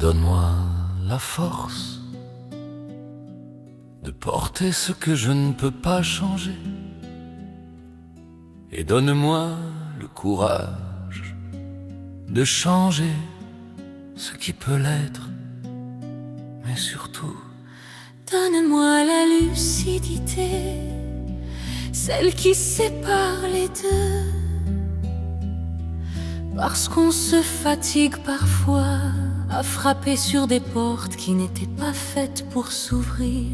Donne-moi la force de porter ce que je ne peux pas changer, et donne-moi le courage de changer ce qui peut l'être, mais surtout donne-moi la lucidité, celle qui sépare les deux, parce qu'on se fatigue parfois à frapper sur des portes qui n'étaient pas faites pour s'ouvrir.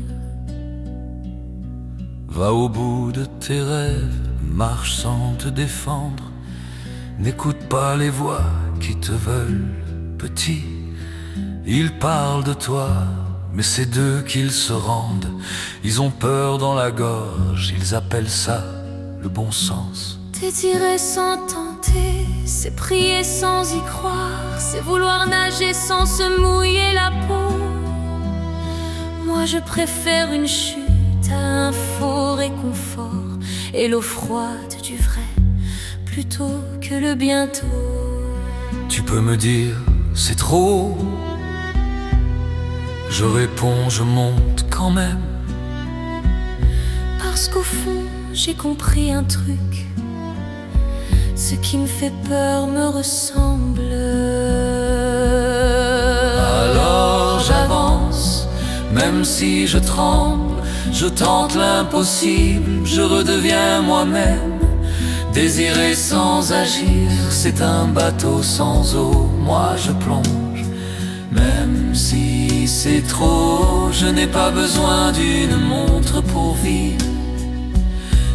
va au bout de tes rêves, marche sans te défendre, n'écoute pas les voix qui te veulent petit. Ils parlent de toi, mais c'est d'eux qu'ils se rendent. Ils ont peur dans la gorge, ils appellent ça le bon sens. Désirer sans tenter, c'est prier sans y croire, c'est vouloir nager sans se mouiller la peau. Moi je préfère une chute à un faux réconfort, et l'eau froide du vrai plutôt que le bientôt. Tu peux me dire, c'est trop. Je réponds, je monte quand même. Parce qu'au fond, j'ai compris un truc. Ce qui me fait peur me ressemble. Alors j'avance, même si je tremble. Je tente l'impossible, je redeviens moi-même. Désirer sans agir, c'est un bateau sans eau. Moi je plonge, même si c'est trop. Je n'ai pas besoin d'une montre pour vivre.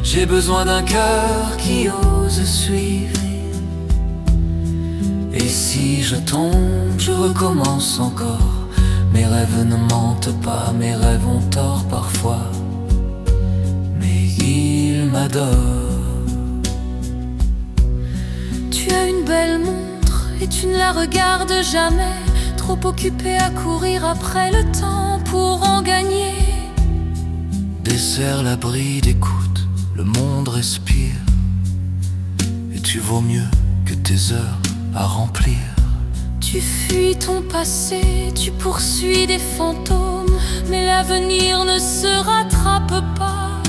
J'ai besoin d'un cœur qui ose suivre. Et si je tombe, je recommence encore. Mes rêves ne mentent pas, mes rêves ont tort parfois, mais ils m'adorent. Tu as une belle montre et tu ne la regardes jamais, trop occupé à courir après le temps pour en gagner. Desserre l'abri d'écoute, le monde respire, et tu vaux mieux que tes heures à remplir. Tu fuis ton passé, tu poursuis des fantômes, mais l'avenir ne se rattrape pas.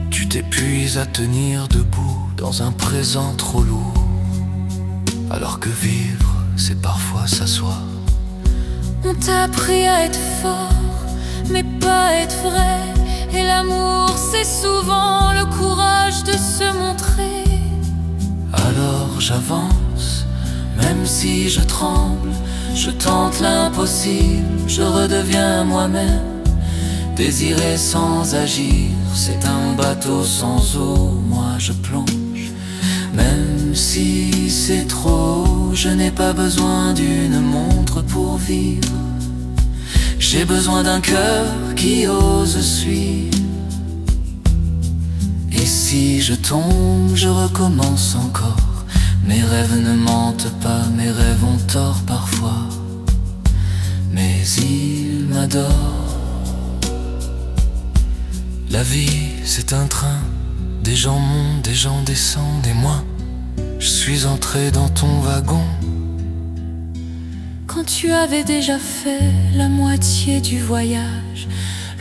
Tu t'épuises à tenir debout dans un présent trop lourd, alors que vivre, c'est parfois s'asseoir. On t'a appris à être fort, mais pas à être vrai. Et l'amour, c'est souvent le courage de se montrer. Alors j'avance, même si je tremble. Je tente l'impossible, je redeviens moi-même. Désirer sans agir, c'est un bateau sans eau. Moi je plonge, même si c'est trop. Je n'ai pas besoin d'une montre pour vivre. J'ai besoin d'un cœur qui ose suivre. Et si je tombe, je recommence encore. Mes rêves ne mentent pas, mes rêves ont tort parfois, mais ils m'adorent. La vie, c'est un train, des gens montent, des gens descendent, et moi, je suis entré dans ton wagon. Quand tu avais déjà fait la moitié du voyage,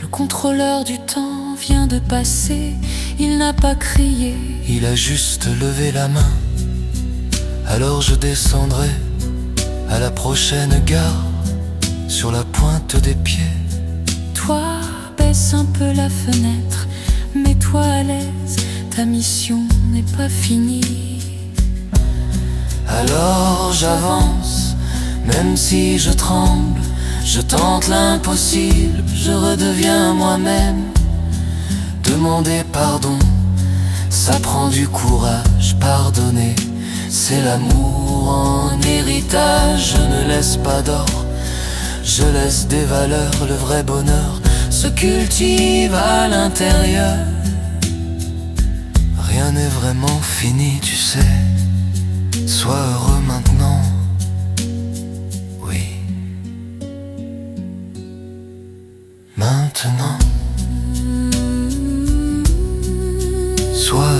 le contrôleur du temps vient de passer. Il n'a pas crié, il a juste levé la main. Alors je descendrai à la prochaine gare, sur la pointe des pieds. Toi, baisse un peu la fenêtre, mets-toi à l'aise, ta mission n'est pas finie. Alors j'avance, même si je tremble. Je tente l'impossible, je redeviens moi-même. Demander pardon, ça prend du courage. Pardonner, c'est l'amour en héritage. Je ne laisse pas d'or, je laisse des valeurs. Le vrai bonheur se cultive à l'intérieur. Rien n'est vraiment fini, tu sais. Sois heureux maintenant. Oui. Maintenant. Sois